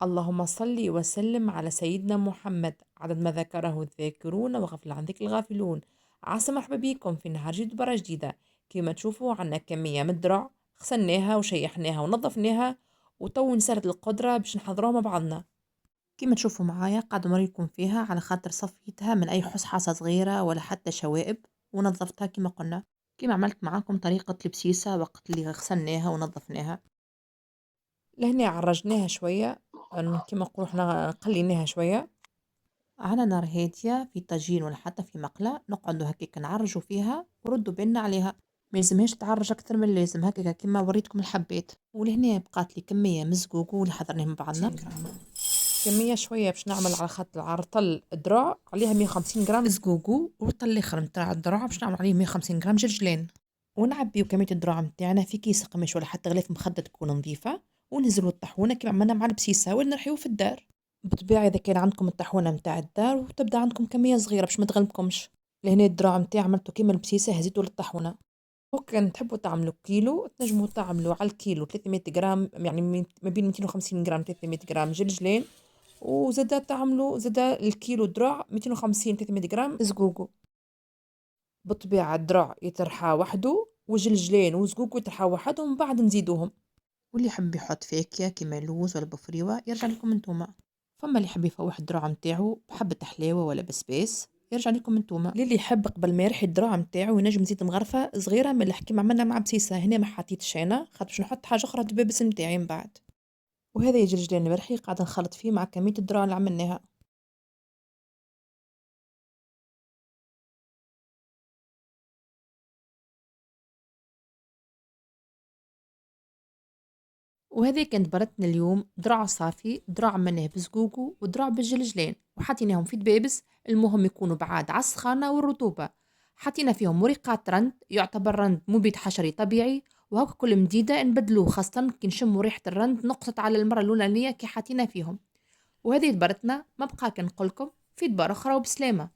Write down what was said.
اللهم صل وسلم على سيدنا محمد عدد ما ذكره الذاكرون وغفل عن ذكر الغافلون. عسى مرحبا بكم في نهار جديد برا جديدة. كما تشوفوا عنا كمية من الدرع، غسلناها وشيحناها ونظفناها، وتو نسالت القدرة باش نحضروها مع بعضنا. كما تشوفوا معايا قاعدة نوريكم فيها على خاطر صفيتها من أي حصحصة صغيرة ولا حتى شوائب، ونظفتها كما قلنا، كما عملت معاكم طريقة البسيسة وقت اللي غسلناها ونظفناها. لهنا عرجناها شوية، كما نقولوا احنا قليناها شوية على نار هادية في طاجين ولا حتى في مقلة، نقعدوا هكاك نعرجوا فيها وردوا بالنا عليها. ما يلزمهاش تعرج أكثر من اللازم، هكاك كما وريتكم الحبات. ولهنا بقات لي كمية من الزقوق اللي حضرناه مع بعضنا، كمية شوية باش نعمل على خاطر عرطل الذراع عليها 150 جرام زقوقو، والطل الآخر متاع الذراع باش نعمل عليه 150 جرام جرجلان. ونعبيو كمية الذراع متاعنا في كيس قماش ولا حتى غلاف مخدة تكون نظيفة، ونهزلو الطحونة كيما عملنا مع البسيسة ونرحيو في الدار. بالطبيعة إذا كان عندكم الطحونة متاع الدار وتبدا عندكم كمية صغيرة باش ما تغلبكمش. لهنا الذراع متاعي عملته كيما البسيسة، هزيته للطحونة. وكان تحبوا تعملوا كيلو تنجموا تعملوا على الكيلو 300 جرام، يعني ما بين 250 جرام 300 جرام جلجلين، وزادا تعملوا زادا الكيلو دراع 250 300 جرام زقوقو. بالطبيعة الدراع يترحى وحده وجلجلين وزقوقو يترحى وحدهم، ومن بعد نزيدوهم. واللي يحب يحط فاكهة كيما اللوز ولا بفريوة يرجع لكم انتوما. فما اللي يحب يفوح الدراع متاعو بحبة حلاوة ولا بسباس يرجع لكم انتوما. للي يحب قبل ما يرحي الدراع متاعو ينجم يزيد مغرفة صغيرة من الحكي ما عملنا مع بسيسة. هنا ما حطيتش انا خاطر باش نحط حاجة أخرى دبابس متاعي من بعد. وهذا يجي الجلجلان المرحي قاعدة نخلط فيه مع كمية الدراع اللي عملناها. وهذه كانت برتنا اليوم ذراع صافي، ذراع عملناه بزقوقو وذراع بالجلجلان وحطيناهم في دبابس، المهم يكونوا بعاد على السخانة والرطوبة. حطينا فيهم مريقات رند، يعتبر رند مبيد حشري طبيعي، وهكا كل مديدة نبدلوه خاصة كي نشموا ريحة الرند نقطة على المرة الأولانية كي حطينا فيهم. وهذه دبرتنا ما بقى كنقولكم في دبار أخرى وبسلامة.